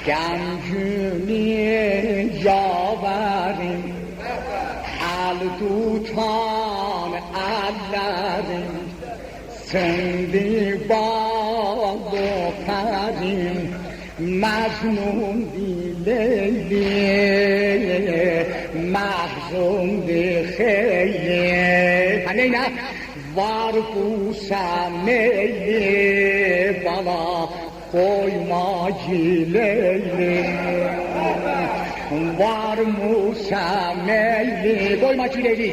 گنجونی یاوریم الدوتان علریم سندی باد و پریم مجنون دی لیلی محزون دی خیلی هنینا var bu semeli bana koyma cileli var mı semeli koyma cileli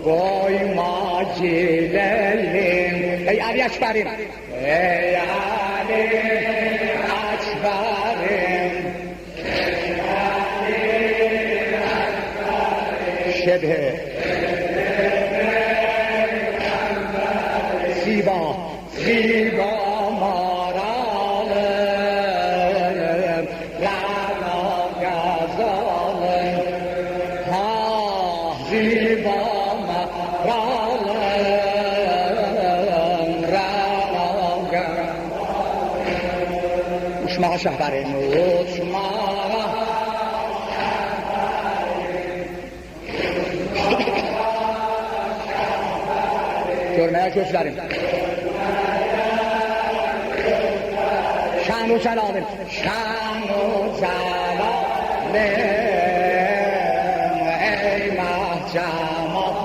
koyma cileli ey Ali Akbar'ım ey Ali Akbar'ım şebhe ziba ziba maralım rana gazalım ha ziba maralım rana gazalım uçmağa şehberim uçmağa görmeye gözlerim şan-ı celalım şan-ı celalım ey mahcemalım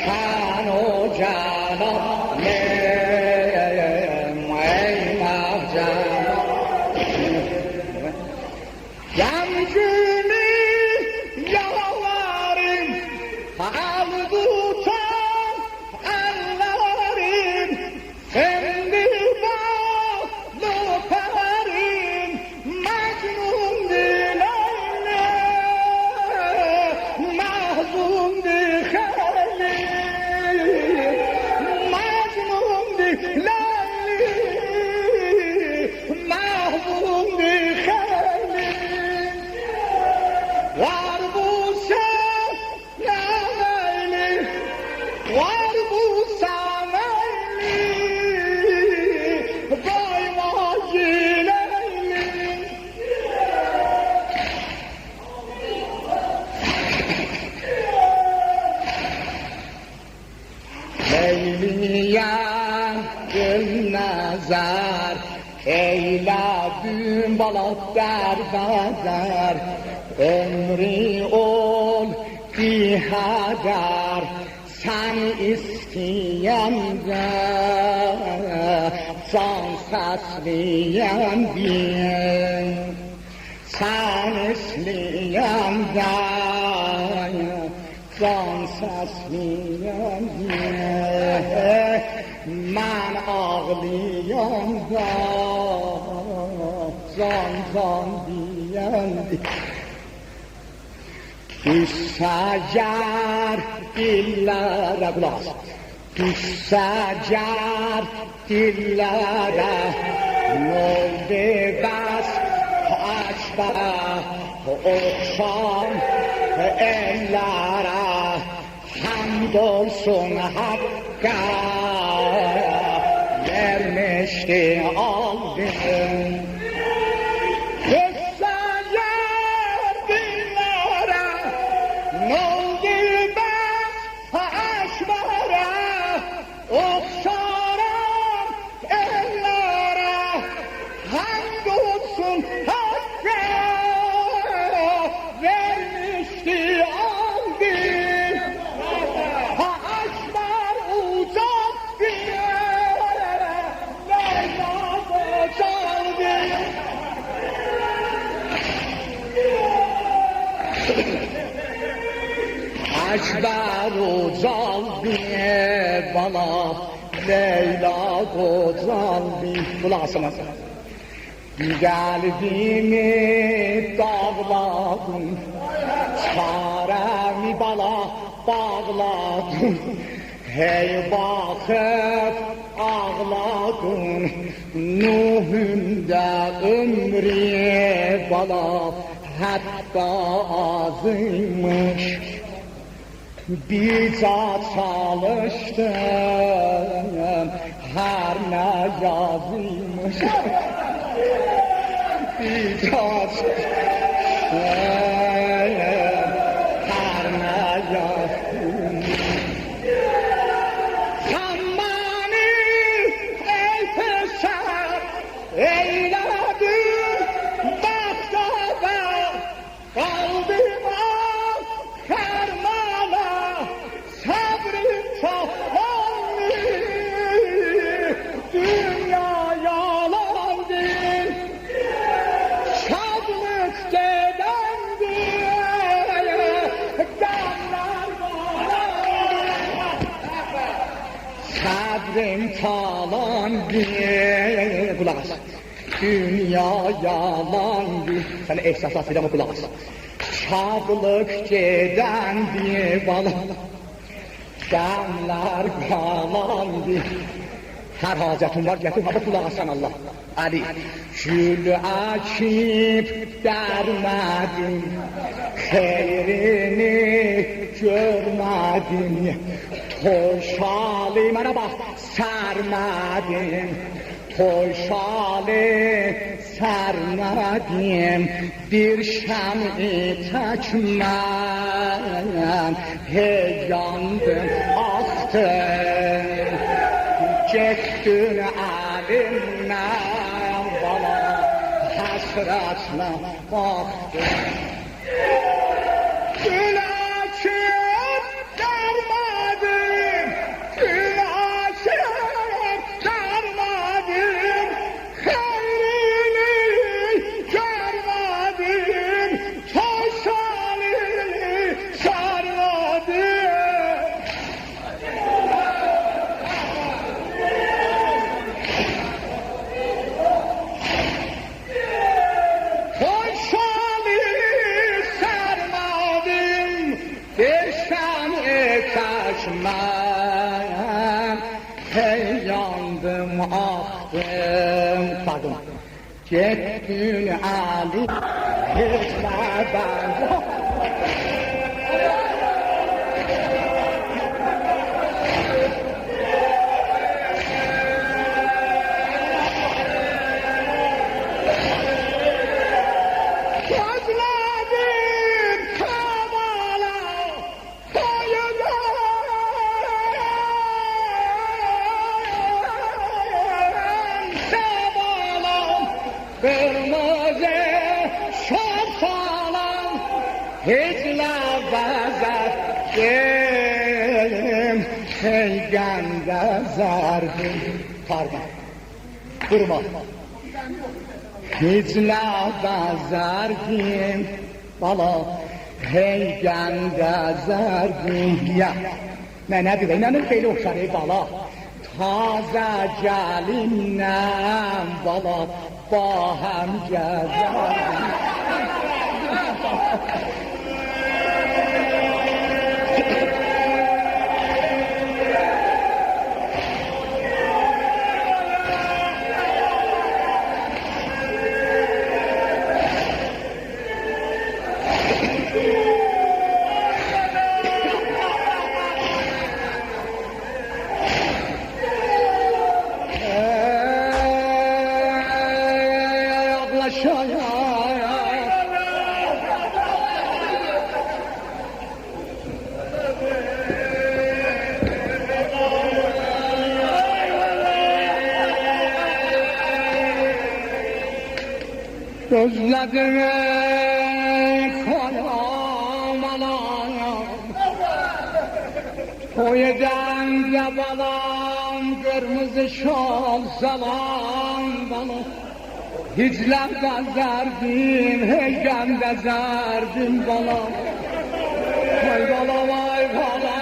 şan-ı celalım ey mahcemalım yancını yavarım aldutan ellerim sendi bağlı perim mecnun dileyli mahzun diheli mecnun dileyli mahzun diheli var bu var bu sameli doyma cileyli Leyliyen gül nazar eyledim balat derbeder ömrü ol dihadar sen isteyende can sesleyende sen isteyende can sesleyende ben ağlayanda can diyende düşsecer dillere kulak düşsecer dillere nolde bes açbara okşam ellere hamdolsun Hakk'a vermişti aldım okşaram ellere hamdolsun Hakk'a vermişti aldı ha aşklar uzak diye Leyla boşaldı aşklar uzaldı bana Leyla kozaldı bulasın kalbimi dağladım çaremi bala bağladım hey bakıp ağladım Nuh'un da ömrü bala hatta azıymış bizzat çalıştım her ne yazıymış diyeceğiz. Falan bir kulak as. Dünya yalan bir. Sen ehsasatıyla mı kulak as? Şadlık geden bir balık. Damlar kalan bir. Her hacatın var getir hadi kulak asan Allah. Ali. Gül açıp dermedim. Hayrini görmedim. Toşalı bana bak sarmadım. Toşalı sarmadım. Bir şam-ı takmam. Hey yandım aktım. Çektin elimden bana. Hasretine baktım. Gül açıp dermedim. Gül açıp dermedim. Hayrini görmedim. Toşalını sarmadım. Kaçmam, hey yandım aktım. Pardon. Gittin Ali, gitmeden. Kırmızı şapkalan hiç lafazardım heyganda zardım. Pardon, durma. Hiç lafazardım bala heyganda zardım. Ya, ne deyim, ne böyle okşar bala. Taze gelinle bala bahem gezer. Gözlerime koyamalam, koyeden de balam, kırmızı şal salam bana. Hicran gazerdim, heyecan gazerdim bana. Vay bala vay bala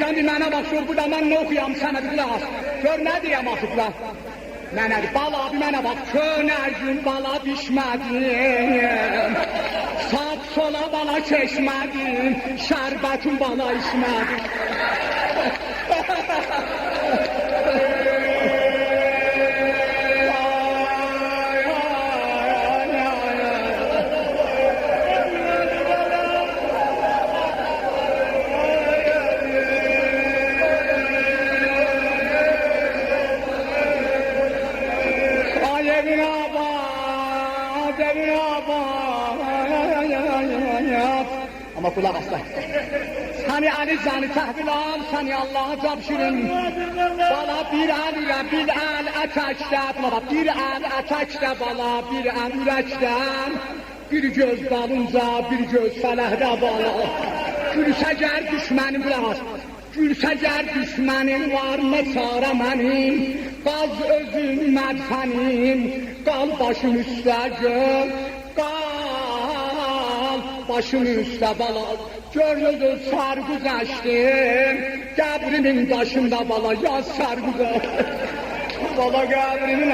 Sən bir mənə bax, gör burada mən nə oxuyam sənə bir qulaq as. Gör nə deyəm axıqlar. Mənədir, bala bir mənə bax, könərgün bala dişmədim. Sağ sola bala çeşmədim, şərbətin bala içmədim. Ama kulak asla. Seni Ali Zanı tahvilam, seni Allah'a tapşırın. Bala bir an ile bir an ateşte, bir an ateşte bala, bir an üreçten. Bir göz dalınca, bir göz felehde bala. Gülsəgər düşmənim kulak as. Gülsəgər düşmənim var mı çare mənim? Qaz özüm mədfənim, qal başım üstə göl, başım üstə bala, gönlüdür sargüzəşdim, qəbrimin daşında bala, yaz sargüzəşdim, bala qəbrimin